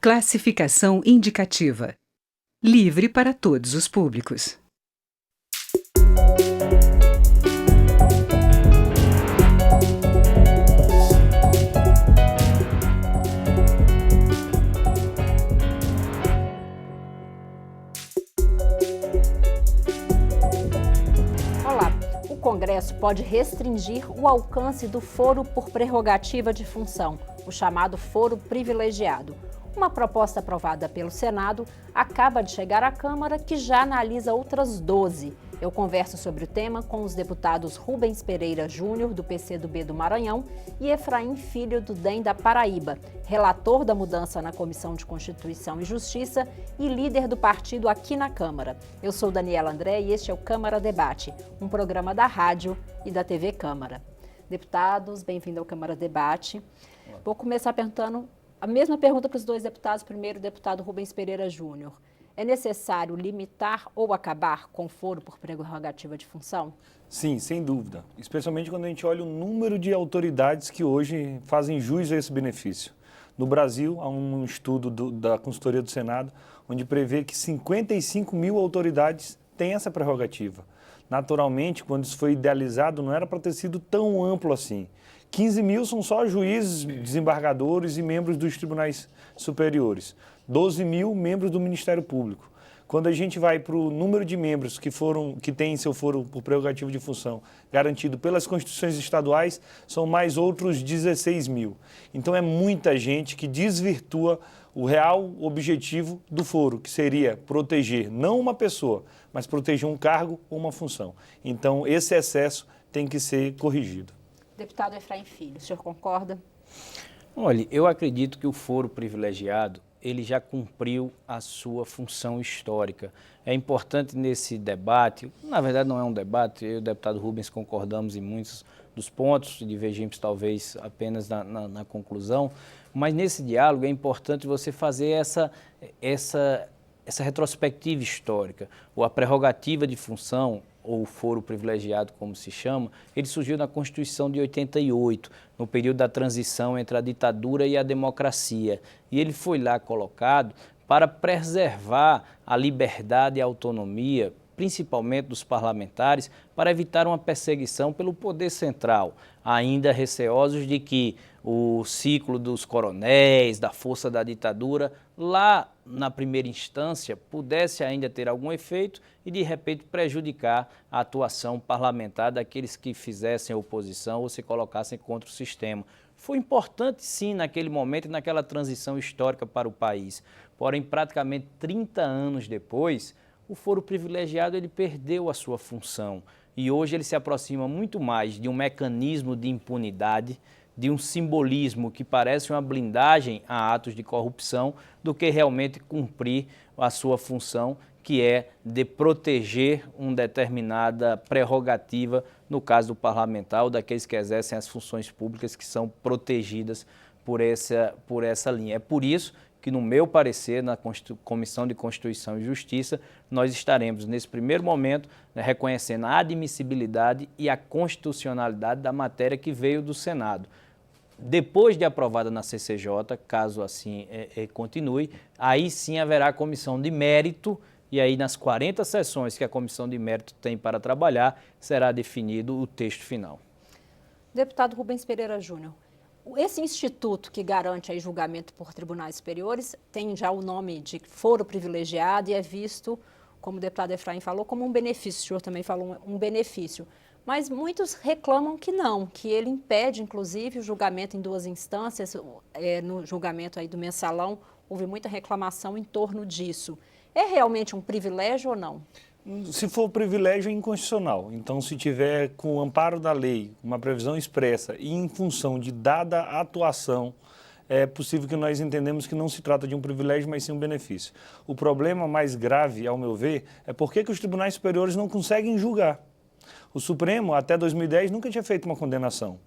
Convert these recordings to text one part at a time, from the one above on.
Classificação indicativa. Livre para todos os públicos. Olá, o Congresso pode restringir o alcance do foro por prerrogativa de função, o chamado foro privilegiado. Uma proposta aprovada pelo Senado acaba de chegar à Câmara, que já analisa outras 12. Eu converso sobre o tema com os deputados Rubens Pereira Júnior, do PCdoB do Maranhão, e Efraim Filho, do DEM da Paraíba, relator da mudança na Comissão de Constituição e Justiça e líder do partido aqui na Câmara. Eu sou Daniela André e este é o Câmara Debate, um programa da rádio e da TV Câmara. Deputados, bem-vindos ao Câmara Debate. Vou começar perguntando a mesma pergunta para os dois deputados. Primeiro, o deputado Rubens Pereira Júnior. É necessário limitar ou acabar com o foro por prerrogativa de função? Sim, sem dúvida. Especialmente quando a gente olha o número de autoridades que hoje fazem jus a esse benefício. No Brasil, há um estudo da consultoria do Senado, onde prevê que 55 mil autoridades têm essa prerrogativa. Naturalmente, quando isso foi idealizado, não era para ter sido tão amplo assim. 15 mil são só juízes, desembargadores e membros dos tribunais superiores. 12 mil membros do Ministério Público. Quando a gente vai para o número de membros que têm seu foro por prerrogativa de função garantido pelas constituições estaduais, são mais outros 16 mil. Então é muita gente que desvirtua o real objetivo do foro, que seria proteger não uma pessoa, mas proteger um cargo ou uma função. Então esse excesso tem que ser corrigido. Deputado Efraim Filho, o senhor concorda? Olha, eu acredito que o foro privilegiado, ele já cumpriu a sua função histórica. É importante nesse debate, na verdade não é um debate, eu e o deputado Rubens concordamos em muitos dos pontos, divergimos talvez apenas na conclusão, mas nesse diálogo é importante você fazer essa retrospectiva histórica, ou a prerrogativa de função, ou foro privilegiado, como se chama, ele surgiu na Constituição de 88, no período da transição entre a ditadura e a democracia. E ele foi lá colocado para preservar a liberdade e a autonomia, principalmente dos parlamentares, para evitar uma perseguição pelo poder central, ainda receosos de que o ciclo dos coronéis, da força da ditadura, lá na primeira instância, pudesse ainda ter algum efeito e, de repente, prejudicar a atuação parlamentar daqueles que fizessem oposição ou se colocassem contra o sistema. Foi importante, sim, naquele momento e naquela transição histórica para o país. Porém, praticamente 30 anos depois, o foro privilegiado ele perdeu a sua função e hoje ele se aproxima muito mais de um mecanismo de impunidade, de um simbolismo que parece uma blindagem a atos de corrupção, do que realmente cumprir a sua função, que é de proteger uma determinada prerrogativa, no caso do parlamentar ou daqueles que exercem as funções públicas que são protegidas por essa linha. É por isso que, no meu parecer, na Comissão de Constituição e Justiça, nós estaremos, nesse primeiro momento, reconhecendo a admissibilidade e a constitucionalidade da matéria que veio do Senado. Depois de aprovada na CCJ, caso assim continue, aí sim haverá a comissão de mérito e aí nas 40 sessões que a comissão de mérito tem para trabalhar, será definido o texto final. Deputado Rubens Pereira Júnior, esse instituto que garante aí julgamento por tribunais superiores tem já o nome de foro privilegiado e é visto, como o deputado Efraim falou, como um benefício. O senhor também falou um benefício. Mas muitos reclamam que não, que ele impede, inclusive, o julgamento em duas instâncias. No julgamento aí do mensalão, houve muita reclamação em torno disso. É realmente um privilégio ou não? Se for privilégio, é inconstitucional. Então, se tiver com o amparo da lei, uma previsão expressa e em função de dada atuação, é possível que nós entendemos que não se trata de um privilégio, mas sim um benefício. O problema mais grave, ao meu ver, é por que os tribunais superiores não conseguem julgar. O Supremo, até 2010, nunca tinha feito uma condenação.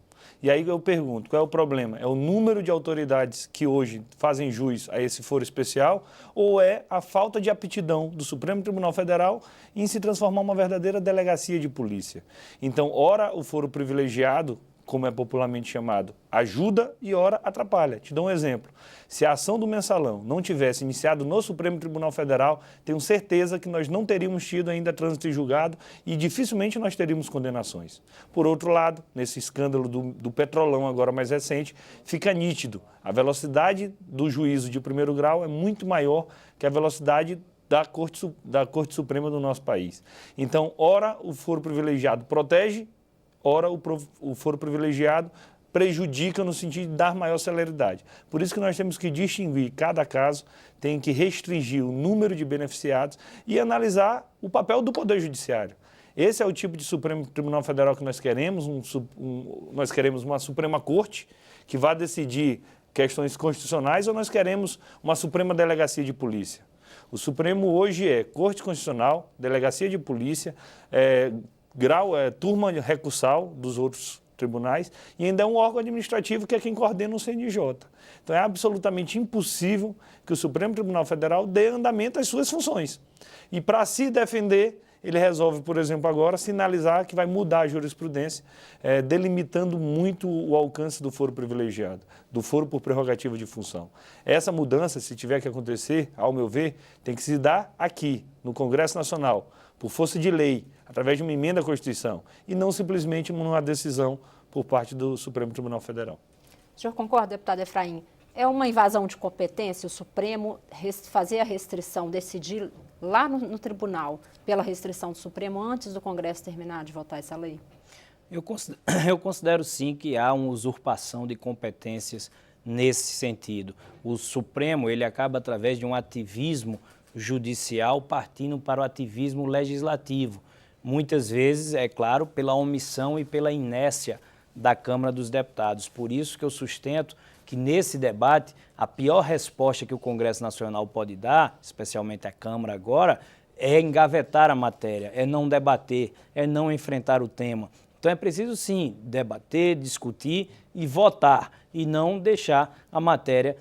E aí eu pergunto, qual é o problema? É o número de autoridades que hoje fazem jus a esse foro especial ou é a falta de aptidão do Supremo Tribunal Federal em se transformar uma verdadeira delegacia de polícia? Então, ora o foro privilegiado como é popularmente chamado, ajuda e ora atrapalha. Te dou um exemplo. Se a ação do mensalão não tivesse iniciado no Supremo Tribunal Federal, tenho certeza que nós não teríamos tido ainda trânsito em julgado e dificilmente nós teríamos condenações. Por outro lado, nesse escândalo do Petrolão agora mais recente, fica nítido. A velocidade do juízo de primeiro grau é muito maior que a velocidade da Corte Suprema do nosso país. Então, ora o foro privilegiado protege, ora o foro privilegiado prejudica no sentido de dar maior celeridade. Por isso que nós temos que distinguir cada caso, tem que restringir o número de beneficiados e analisar o papel do Poder Judiciário. Esse é o tipo de Supremo Tribunal Federal que nós queremos, nós queremos uma Suprema Corte que vá decidir questões constitucionais ou nós queremos uma Suprema Delegacia de Polícia. O Supremo hoje é Corte Constitucional, Delegacia de Polícia, turma recursal dos outros tribunais e ainda é um órgão administrativo que é quem coordena o CNJ. Então é absolutamente impossível que o Supremo Tribunal Federal dê andamento às suas funções. E para se defender, ele resolve, por exemplo, agora sinalizar que vai mudar a jurisprudência, delimitando muito o alcance do foro privilegiado, do foro por prerrogativa de função. Essa mudança, se tiver que acontecer, ao meu ver, tem que se dar aqui, no Congresso Nacional, por força de lei, através de uma emenda à Constituição, e não simplesmente numa decisão por parte do Supremo Tribunal Federal. O senhor concorda, deputado Efraim? É uma invasão de competência o Supremo fazer a restrição, decidir lá no tribunal pela restrição do Supremo antes do Congresso terminar de votar essa lei? Eu considero sim que há uma usurpação de competências nesse sentido. O Supremo ele acaba através de um ativismo judicial partindo para o ativismo legislativo. Muitas vezes, é claro, pela omissão e pela inércia da Câmara dos Deputados. Por isso que eu sustento que nesse debate a pior resposta que o Congresso Nacional pode dar, especialmente a Câmara agora, é engavetar a matéria, é não debater, é não enfrentar o tema. Então é preciso sim debater, discutir e votar e não deixar a matéria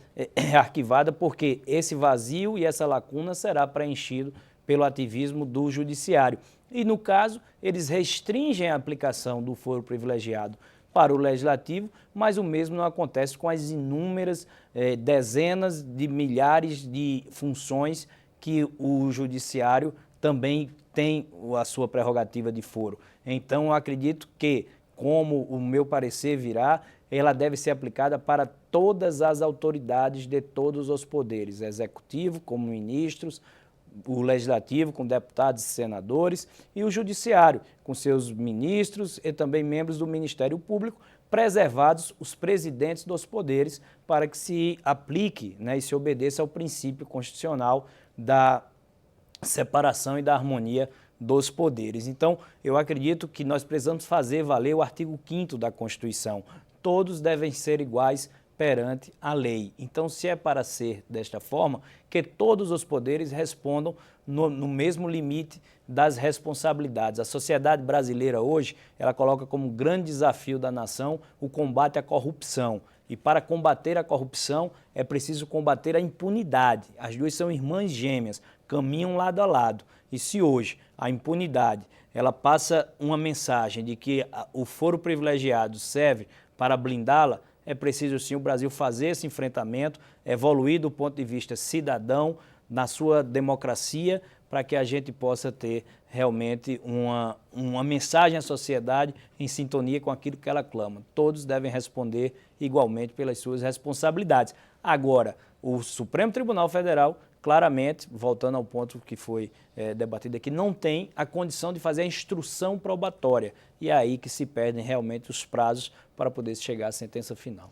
arquivada, porque esse vazio e essa lacuna será preenchido pelo ativismo do Judiciário. E no caso, eles restringem a aplicação do foro privilegiado para o Legislativo, mas o mesmo não acontece com as inúmeras dezenas de milhares de funções que o Judiciário também tem a sua prerrogativa de foro. Então, eu acredito que, como o meu parecer virá, ela deve ser aplicada para todas as autoridades de todos os poderes, executivo, como ministros, o legislativo, com deputados e senadores, e o judiciário, com seus ministros e também membros do Ministério Público, preservados os presidentes dos poderes, para que se aplique, e se obedeça ao princípio constitucional da separação e da harmonia dos poderes. Então, eu acredito que nós precisamos fazer valer o artigo 5º da Constituição. Todos devem ser iguais perante a lei. Então, se é para ser desta forma, que todos os poderes respondam no mesmo limite das responsabilidades. A sociedade brasileira hoje, ela coloca como grande desafio da nação o combate à corrupção. E para combater a corrupção é preciso combater a impunidade. As duas são irmãs gêmeas, caminham lado a lado. E se hoje a impunidade ela passa uma mensagem de que o foro privilegiado serve para blindá-la, é preciso sim o Brasil fazer esse enfrentamento, evoluir do ponto de vista cidadão, na sua democracia, para que a gente possa ter realmente uma mensagem à sociedade em sintonia com aquilo que ela clama. Todos devem responder igualmente pelas suas responsabilidades. Agora, o Supremo Tribunal Federal, claramente, voltando ao ponto que foi debatido aqui, não tem a condição de fazer a instrução probatória. E é aí que se perdem realmente os prazos para poder chegar à sentença final.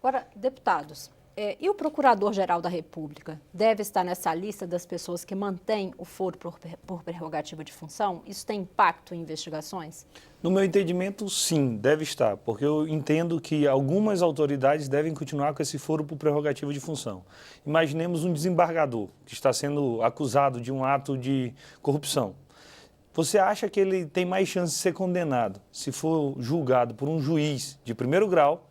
Agora, deputados, e o Procurador-Geral da República deve estar nessa lista das pessoas que mantêm o foro por prerrogativa de função? Isso tem impacto em investigações? No meu entendimento, sim, deve estar, porque eu entendo que algumas autoridades devem continuar com esse foro por prerrogativa de função. Imaginemos um desembargador que está sendo acusado de um ato de corrupção. Você acha que ele tem mais chance de ser condenado se for julgado por um juiz de primeiro grau,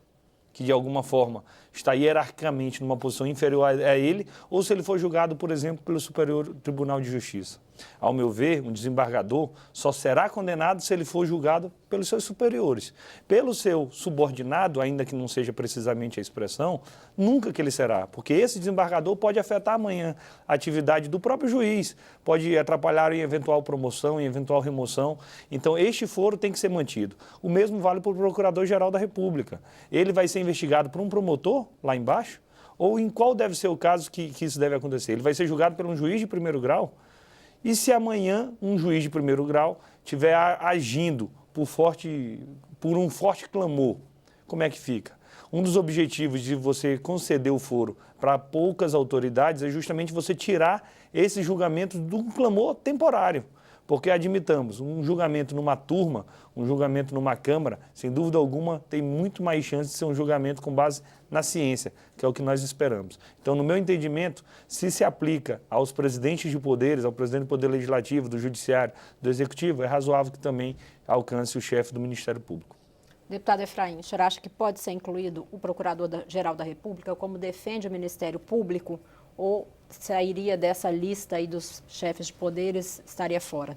que de alguma forma está hierarquicamente numa posição inferior a ele, ou se ele for julgado, por exemplo, pelo Superior Tribunal de Justiça. Ao meu ver, um desembargador só será condenado se ele for julgado pelos seus superiores. Pelo seu subordinado, ainda que não seja precisamente a expressão, nunca que ele será, porque esse desembargador pode afetar amanhã a atividade do próprio juiz, pode atrapalhar em eventual promoção, em eventual remoção. Então, este foro tem que ser mantido. O mesmo vale para o Procurador-Geral da República. Ele vai ser investigado por um promotor, lá embaixo, ou em qual deve ser o caso que isso deve acontecer? Ele vai ser julgado por um juiz de primeiro grau? E se amanhã um juiz de primeiro grau estiver agindo por um forte clamor, como é que fica? Um dos objetivos de você conceder o foro para poucas autoridades é justamente você tirar esses julgamentos de um clamor temporário. Porque, admitamos, um julgamento numa turma, um julgamento numa Câmara, sem dúvida alguma, tem muito mais chance de ser um julgamento com base na ciência, que é o que nós esperamos. Então, no meu entendimento, se aplica aos presidentes de poderes, ao presidente do Poder Legislativo, do Judiciário, do Executivo, é razoável que também alcance o chefe do Ministério Público. Deputado Efraim, o senhor acha que pode ser incluído o Procurador-Geral da República, como defende o Ministério Público, ou sairia dessa lista aí dos chefes de poderes, estaria fora?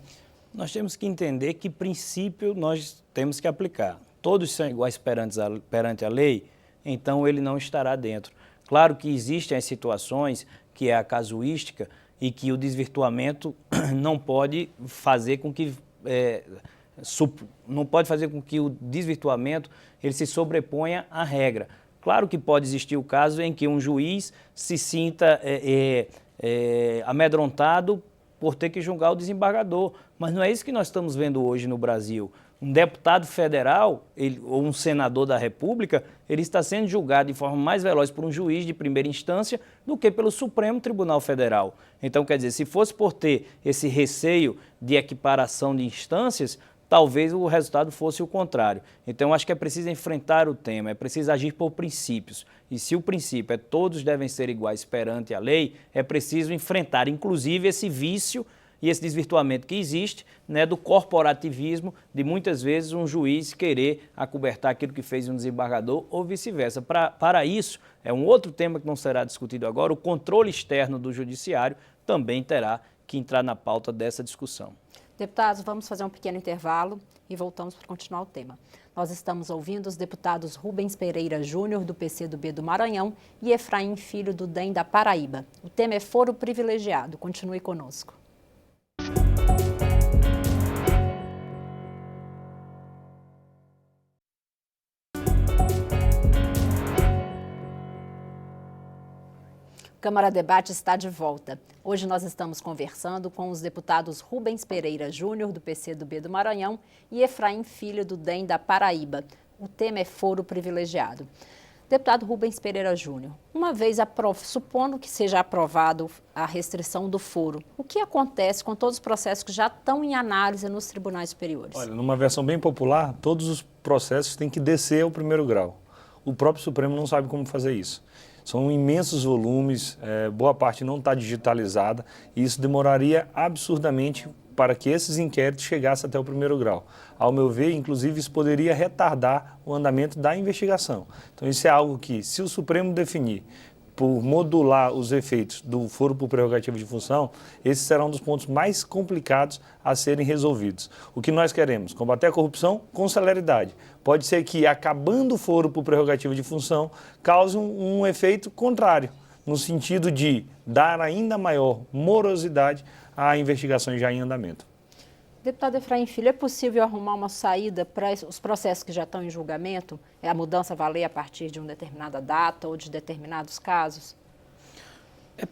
Nós temos que entender que princípio nós temos que aplicar. Todos são iguais perante a lei, então ele não estará dentro. Claro que existem as situações que é a casuística e que o desvirtuamento não pode fazer com que o desvirtuamento ele se sobreponha à regra. Claro que pode existir o caso em que um juiz se sinta amedrontado por ter que julgar o desembargador, mas não é isso que nós estamos vendo hoje no Brasil. Um deputado federal ou um senador da República, ele está sendo julgado de forma mais veloz por um juiz de primeira instância do que pelo Supremo Tribunal Federal. Então, quer dizer, se fosse por ter esse receio de equiparação de instâncias, talvez o resultado fosse o contrário. Então, acho que é preciso enfrentar o tema, é preciso agir por princípios. E se o princípio é todos devem ser iguais perante a lei, é preciso enfrentar, inclusive, esse vício e esse desvirtuamento que existe, né, do corporativismo, de muitas vezes um juiz querer acobertar aquilo que fez um desembargador ou vice-versa. Para isso, é um outro tema que não será discutido agora, o controle externo do judiciário também terá que entrar na pauta dessa discussão. Deputados, vamos fazer um pequeno intervalo e voltamos para continuar o tema. Nós estamos ouvindo os deputados Rubens Pereira Júnior, do PCdoB do Maranhão, e Efraim Filho, do DEM da Paraíba. O tema é foro privilegiado. Continue conosco. Câmara Debate está de volta. Hoje nós estamos conversando com os deputados Rubens Pereira Júnior, do PCdoB do Maranhão, e Efraim Filho, do DEM da Paraíba. O tema é foro privilegiado. Deputado Rubens Pereira Júnior, uma vez supondo que seja aprovado a restrição do foro, o que acontece com todos os processos que já estão em análise nos tribunais superiores? Olha, numa versão bem popular, todos os processos têm que descer ao primeiro grau. O próprio Supremo não sabe como fazer isso. São imensos volumes, boa parte não está digitalizada e isso demoraria absurdamente para que esses inquéritos chegassem até o primeiro grau. Ao meu ver, inclusive, isso poderia retardar o andamento da investigação. Então, isso é algo que, se o Supremo definir por modular os efeitos do foro por prerrogativa de função, esse será um dos pontos mais complicados a serem resolvidos. O que nós queremos? Combater a corrupção com celeridade. Pode ser que, acabando o foro por prerrogativa de função, cause um efeito contrário, no sentido de dar ainda maior morosidade a investigações já em andamento. Deputado Efraim Filho, é possível arrumar uma saída para os processos que já estão em julgamento? É a mudança valer a partir de uma determinada data ou de determinados casos?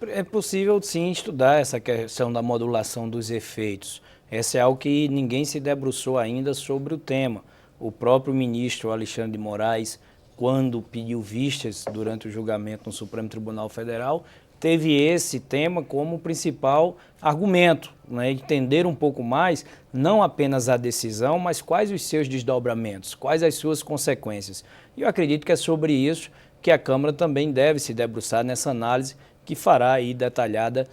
É possível, sim, estudar essa questão da modulação dos efeitos. Essa é algo que ninguém se debruçou ainda sobre o tema. O próprio ministro Alexandre de Moraes, quando pediu vistas durante o julgamento no Supremo Tribunal Federal, teve esse tema como principal argumento, né? Entender um pouco mais, não apenas a decisão, mas quais os seus desdobramentos, quais as suas consequências. E eu acredito que é sobre isso que a Câmara também deve se debruçar nessa análise que fará aí detalhada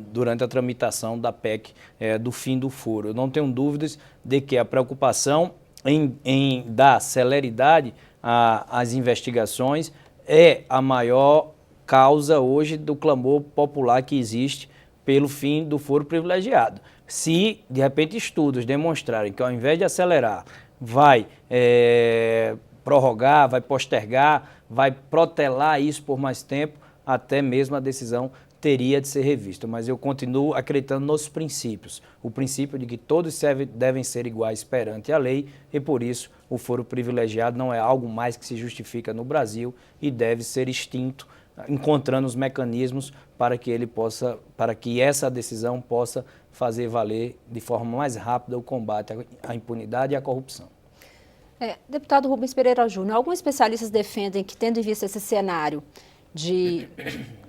durante a tramitação da PEC do fim do foro. Eu não tenho dúvidas de que a preocupação em dar celeridade às investigações é a maior causa hoje do clamor popular que existe pelo fim do foro privilegiado. Se, de repente, estudos demonstrarem que, ao invés de acelerar, vai prorrogar, vai postergar, vai protelar isso por mais tempo, até mesmo a decisão teria de ser revista. Mas eu continuo acreditando nos princípios. O princípio de que todos devem ser iguais perante a lei e, por isso, o foro privilegiado não é algo mais que se justifica no Brasil e deve ser extinto, encontrando os mecanismos para que essa decisão possa fazer valer de forma mais rápida o combate à impunidade e à corrupção. Deputado Rubens Pereira Júnior, alguns especialistas defendem que, tendo em vista esse cenário de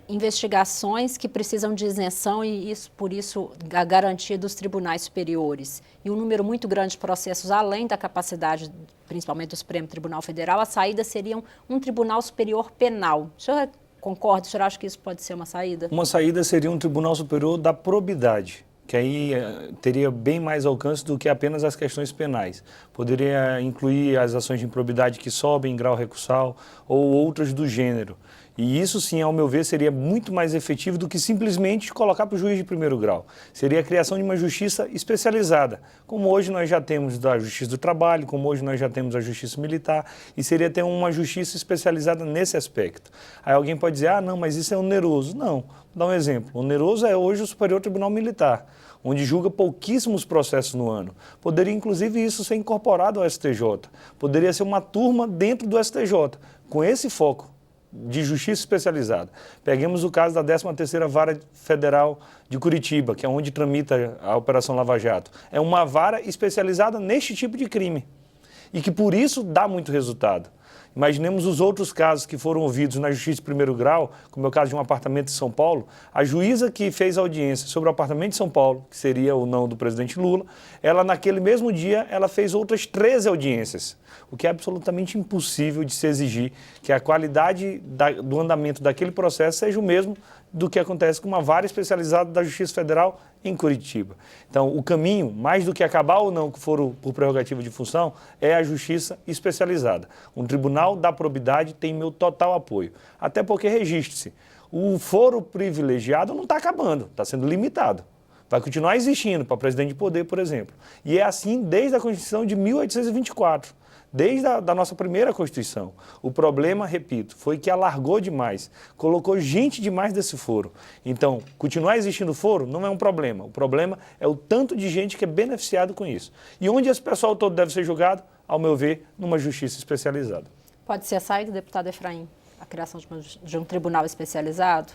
investigações que precisam de isenção e por isso a garantia dos tribunais superiores e um número muito grande de processos além da capacidade, principalmente do Supremo Tribunal Federal, a saída seria um tribunal superior penal. O senhor concorda? O senhor acha que isso pode ser uma saída? Uma saída seria um tribunal superior da probidade, que aí teria bem mais alcance do que apenas as questões penais. Poderia incluir as ações de improbidade que sobem em grau recursal ou outras do gênero. E isso, sim, ao meu ver, seria muito mais efetivo do que simplesmente colocar para o juiz de primeiro grau. Seria a criação de uma justiça especializada, como hoje nós já temos da Justiça do Trabalho, como hoje nós já temos a Justiça Militar, e seria ter uma justiça especializada nesse aspecto. Aí alguém pode dizer, não, mas isso é oneroso. Não, vou dar um exemplo. Oneroso é hoje o Superior Tribunal Militar, onde julga pouquíssimos processos no ano. Poderia, inclusive, isso ser incorporado ao STJ. Poderia ser uma turma dentro do STJ, com esse foco de justiça especializada. Peguemos o caso da 13ª Vara Federal de Curitiba, que é onde tramita a Operação Lava Jato. É uma vara especializada neste tipo de crime e que, por isso, dá muito resultado. Imaginemos os outros casos que foram ouvidos na Justiça de primeiro grau, como é o caso de um apartamento em São Paulo. A juíza que fez audiência sobre o apartamento de São Paulo, que seria o não do presidente Lula, ela naquele mesmo dia ela fez outras 13 audiências, o que é absolutamente impossível de se exigir que a qualidade do andamento daquele processo seja o mesmo do que acontece com uma vara especializada da Justiça Federal em Curitiba. Então, o caminho, mais do que acabar ou não com o foro por prerrogativa de função, é a justiça especializada. Um tribunal da probidade tem meu total apoio. Até porque, registre-se, o foro privilegiado não está acabando, está sendo limitado. Vai continuar existindo para presidente de poder, por exemplo. E é assim desde a Constituição de 1824. Desde a nossa primeira Constituição. O problema, repito, foi que alargou demais, colocou gente demais desse foro. Então, continuar existindo foro não é um problema. O problema é o tanto de gente que é beneficiado com isso. E onde esse pessoal todo deve ser julgado? Ao meu ver, numa justiça especializada. Pode ser a saída, deputado Efraim, a criação de um tribunal especializado?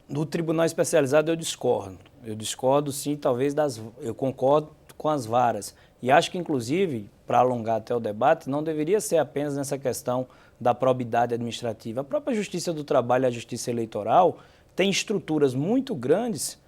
Do tribunal especializado eu discordo. Eu discordo, sim, talvez eu concordo com as varas. E acho que, inclusive, para alongar até o debate, não deveria ser apenas nessa questão da probidade administrativa. A própria Justiça do Trabalho e a Justiça Eleitoral tem estruturas muito grandes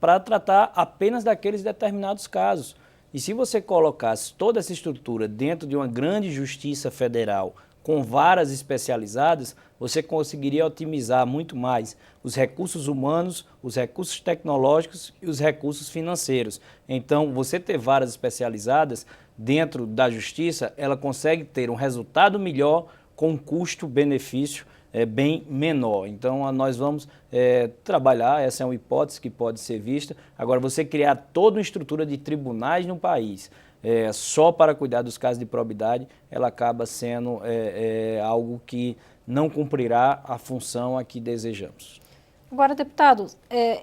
para tratar apenas daqueles determinados casos. E se você colocasse toda essa estrutura dentro de uma grande justiça federal com varas especializadas, você conseguiria otimizar muito mais os recursos humanos, os recursos tecnológicos e os recursos financeiros. Então, você ter varas especializadas dentro da justiça, ela consegue ter um resultado melhor com um custo-benefício bem menor. Então, nós vamos trabalhar, essa é uma hipótese que pode ser vista. Agora, você criar toda uma estrutura de tribunais no país, só para cuidar dos casos de probidade, ela acaba sendo algo que não cumprirá a função a que desejamos. Agora, deputado,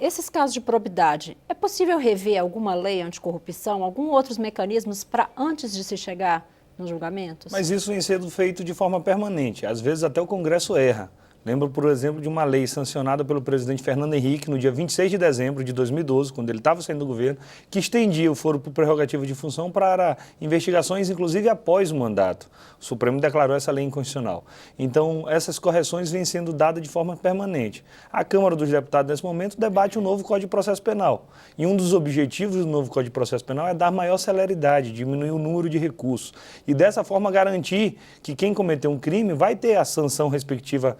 esses casos de probidade, é possível rever alguma lei anticorrupção, alguns outros mecanismos para antes de se chegar nos julgamentos? Mas isso vem sendo feito de forma permanente. Às vezes até o Congresso erra. Lembro, por exemplo, de uma lei sancionada pelo presidente Fernando Henrique no dia 26 de dezembro de 2012, quando ele estava saindo do governo, que estendia o foro por prerrogativa de função para investigações, inclusive após o mandato. O Supremo declarou essa lei inconstitucional. Então, essas correções vêm sendo dadas de forma permanente. A Câmara dos Deputados, nesse momento, debate o novo Código de Processo Penal. E um dos objetivos do novo Código de Processo Penal é dar maior celeridade, diminuir o número de recursos. E dessa forma garantir que quem cometeu um crime vai ter a sanção respectiva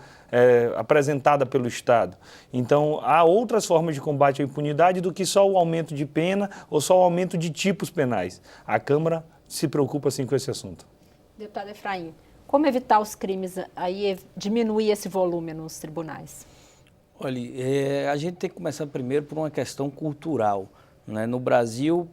apresentada pelo Estado. Então, há outras formas de combate à impunidade do que só o aumento de pena ou só o aumento de tipos penais. A Câmara se preocupa, sim, com esse assunto. Deputado Efraim, Como evitar os crimes aí, diminuir esse volume nos tribunais? Olha, a gente tem que começar primeiro por uma questão cultural, né? No Brasil,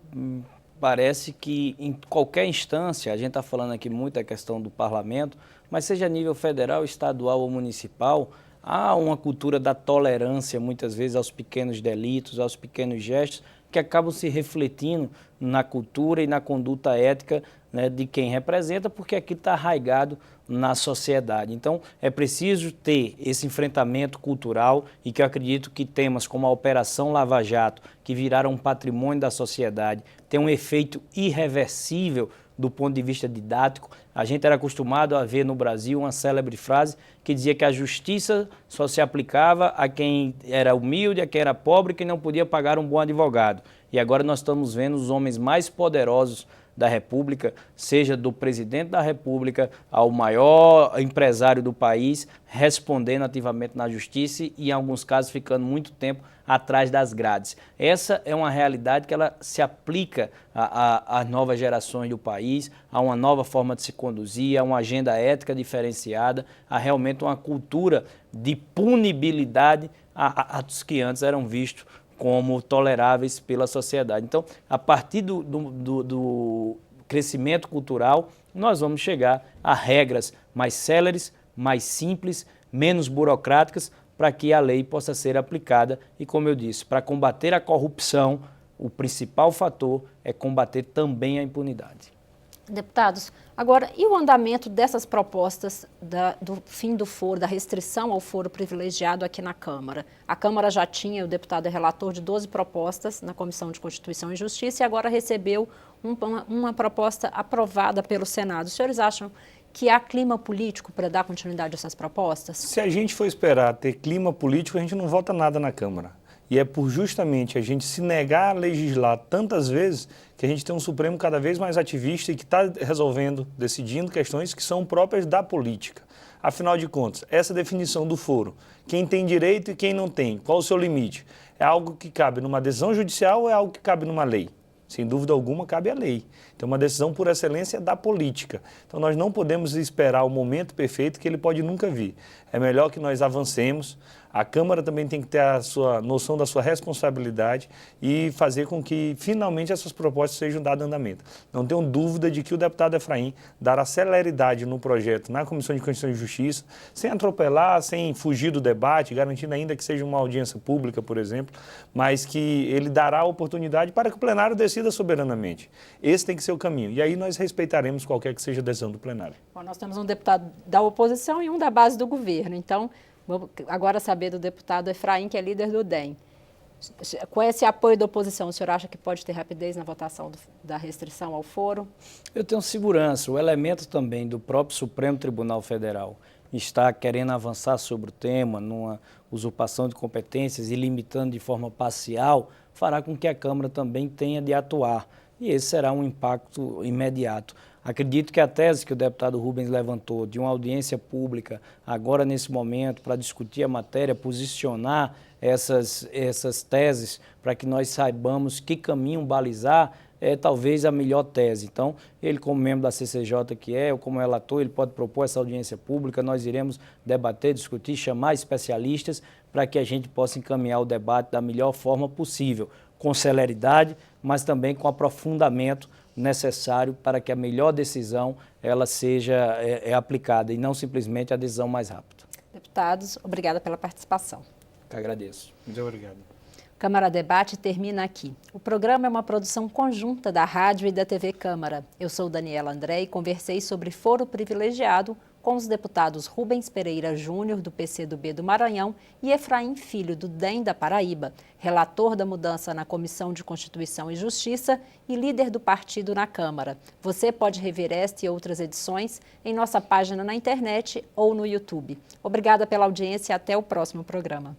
parece que em qualquer instância, a gente está falando aqui muito da questão do parlamento, mas seja a nível federal, estadual ou municipal, há uma cultura da tolerância, muitas vezes, aos pequenos delitos, aos pequenos gestos, que acabam se refletindo na cultura e na conduta ética, né, de quem representa, porque aquilo está arraigado na sociedade. Então, é preciso ter esse enfrentamento cultural e que eu acredito que temas como a Operação Lava Jato, que viraram um patrimônio da sociedade, tem um efeito irreversível do ponto de vista didático. A gente era acostumado a ver no Brasil uma célebre frase que dizia que a justiça só se aplicava a quem era humilde, a quem era pobre, que não podia pagar um bom advogado. E agora nós estamos vendo os homens mais poderosos da República, seja do presidente da República ao maior empresário do país, respondendo ativamente na justiça e, em alguns casos, ficando muito tempo atrás das grades. Essa é uma realidade que ela se aplica às novas gerações do país, a uma nova forma de se conduzir, a uma agenda ética diferenciada, a realmente uma cultura de punibilidade a atos que antes eram vistos como toleráveis pela sociedade. Então, a partir do crescimento cultural, nós vamos chegar a regras mais céleres, mais simples, menos burocráticas, para que a lei possa ser aplicada. E, como eu disse, para combater a corrupção, o principal fator é combater também a impunidade. Deputados, agora, e o andamento dessas propostas do fim do foro, da restrição ao foro privilegiado aqui na Câmara? A Câmara já tinha, o deputado é relator de 12 propostas na Comissão de Constituição e Justiça e agora recebeu uma proposta aprovada pelo Senado. Os senhores acham que há clima político para dar continuidade a essas propostas? Se a gente for esperar ter clima político, a gente não vota nada na Câmara. E é por justamente a gente se negar a legislar tantas vezes que a gente tem um Supremo cada vez mais ativista e que está resolvendo, decidindo questões que são próprias da política. Afinal de contas, essa definição do foro, quem tem direito e quem não tem, qual o seu limite? É algo que cabe numa decisão judicial ou é algo que cabe numa lei? Sem dúvida alguma, cabe à lei. Então, uma decisão por excelência da política. Então, nós não podemos esperar o momento perfeito que ele pode nunca vir. É melhor que nós avancemos. A Câmara também tem que ter a sua noção da sua responsabilidade e fazer com que, finalmente, essas propostas sejam dadas andamento. Não tenho dúvida de que o deputado Efraim dará celeridade no projeto na Comissão de Constituição e Justiça, sem atropelar, sem fugir do debate, garantindo ainda que seja uma audiência pública, por exemplo, mas que ele dará a oportunidade para que o plenário decida soberanamente. Esse tem que ser o caminho. E aí nós respeitaremos qualquer que seja a decisão do plenário. Bom, nós temos um deputado da oposição e um da base do governo. Então, vamos agora saber do deputado Efraim, que é líder do DEM. Com esse apoio da oposição, o senhor acha que pode ter rapidez na votação da restrição ao foro? Eu tenho segurança. O elemento também do próprio Supremo Tribunal Federal está querendo avançar sobre o tema, numa usurpação de competências e limitando de forma parcial, fará com que a Câmara também tenha de atuar. E esse será um impacto imediato. Acredito que a tese que o deputado Rubens levantou de uma audiência pública, agora nesse momento, para discutir a matéria, posicionar essas teses para que nós saibamos que caminho balizar, é talvez a melhor tese. Então, ele como membro da CCJ que é, ou como relator, ele pode propor essa audiência pública, nós iremos debater, discutir, chamar especialistas para que a gente possa encaminhar o debate da melhor forma possível, com celeridade, mas também com aprofundamento necessário para que a melhor decisão ela seja aplicada e não simplesmente a decisão mais rápida. Deputados, obrigada pela participação. Eu agradeço. Muito obrigado. Câmara Debate termina aqui. O programa é uma produção conjunta da Rádio e da TV Câmara. Eu sou Daniela André e conversei sobre foro privilegiado com os deputados Rubens Pereira Júnior, do PCdoB do Maranhão, e Efraim Filho, do DEM da Paraíba, relator da mudança na Comissão de Constituição e Justiça e líder do partido na Câmara. Você pode rever esta e outras edições em nossa página na internet ou no YouTube. Obrigada pela audiência e até o próximo programa.